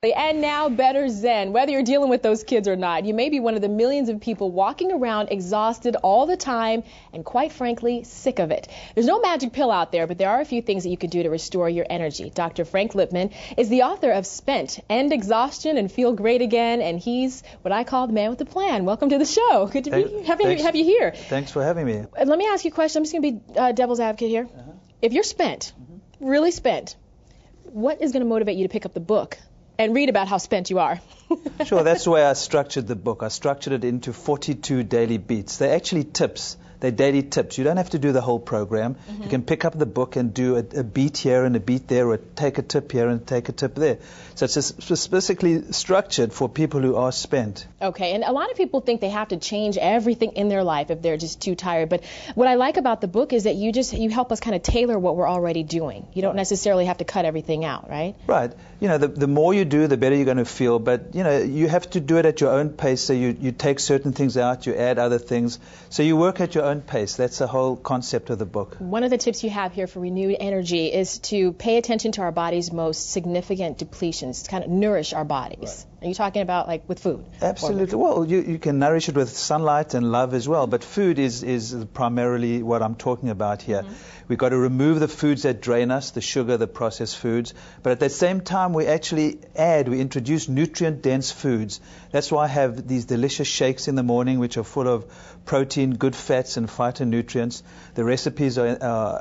And now Better Zen. Whether you're dealing with those kids or not, you may be one of the millions of people walking around exhausted all the time and, quite frankly, sick of it. There's no magic pill out there, but there are a few things that you can do to restore your energy. Dr. Frank Lipman is the author of Spent, End Exhaustion and Feel Great Again, and he's what I call the man with the plan. Welcome to the show. Good to have you here. Thanks for having me. Let me ask you a question. I'm just going to be devil's advocate here. If you're spent, really spent, what is going to motivate you to pick up the book and read about how spent you are? Sure, that's the way I structured the book. I structured it into 42 daily beats. They're actually tips. They're daily tips. You don't have to do the whole program. You can pick up the book and do a beat here and a beat there, or take a tip here and take a tip there. So it's specifically structured for people who are spent. Okay, and a lot of people think they have to change everything in their life if they're just too tired. But what I like about the book is that you help us kind of tailor what we're already doing. You don't necessarily have to cut everything out, right? Right. You know, the more you do, the better you're going to feel. But, you know, you have to do it at your own pace. So you take certain things out, you add other things. So you work at your own pace. That's the whole concept of the book. One of the tips you have here for renewed energy is to pay attention to our body's most significant depletions, to kind of nourish our bodies. Right. Are you talking about like with food? Absolutely. Well, you can nourish it with sunlight and love as well, but food is primarily what I'm talking about here. We've got to remove the foods that drain us, the sugar, the processed foods, but at the same time we introduce nutrient-dense foods. That's why I have these delicious shakes in the morning which are full of protein, good fats and phytonutrients. The recipes are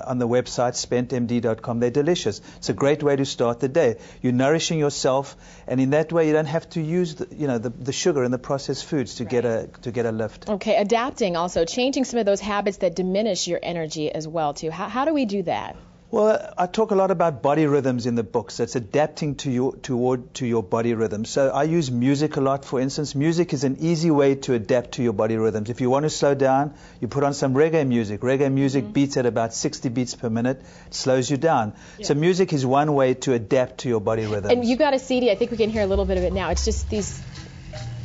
on the website spentmd.com. They're delicious. It's a great way to start the day. You're nourishing yourself, and in that way you don't have to use the sugar and the processed foods to get a lift. Okay, adapting also, changing some of those habits that diminish your energy as well too. How do we do that? Well, I talk a lot about body rhythms in the book, so it's adapting to your body rhythm. So I use music a lot, for instance. Music is an easy way to adapt to your body rhythms. If you want to slow down, you put on some reggae music. Reggae music beats at about 60 beats per minute. It slows you down. Yeah. So music is one way to adapt to your body rhythms. And you got a CD. I think we can hear a little bit of it now. It's just these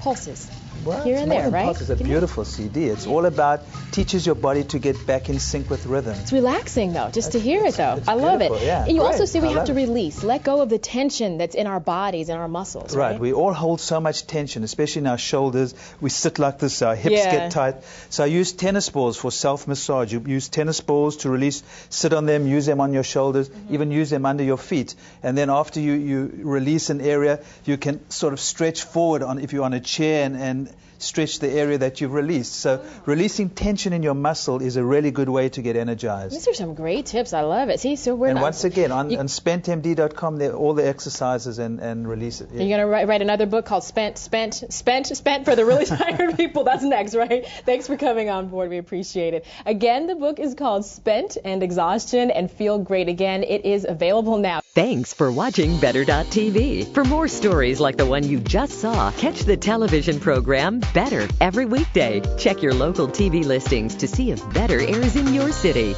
pulses. Well, here and there, right? It's a beautiful CD. It's all about teaches your body to get back in sync with rhythm. It's relaxing, though, just to hear it, though. I love it. Yeah, and you also say we have to release, let go of the tension that's in our bodies and our muscles, right? We all hold so much tension, especially in our shoulders. We sit like this, our hips get tight. So I use tennis balls for self-massage. You use tennis balls to release, sit on them, use them on your shoulders, even use them under your feet. And then after you release an area, you can sort of stretch forward if you're on a chair and stretch the area that you've released. So releasing tension in your muscle is a really good way to get energized. These are some great tips. I love it. See, so once again, on spentmd.com, there are all the exercises and release it. Yeah. You're going to write another book called Spent for the really tired people. That's next, right? Thanks for coming on board. We appreciate it. Again, the book is called Spent, End Exhaustion and Feel Great Again. It is available now. Thanks for watching Better.tv. For more stories like the one you just saw, catch the television program Better every weekday. Check your local TV listings to see if Better airs in your city.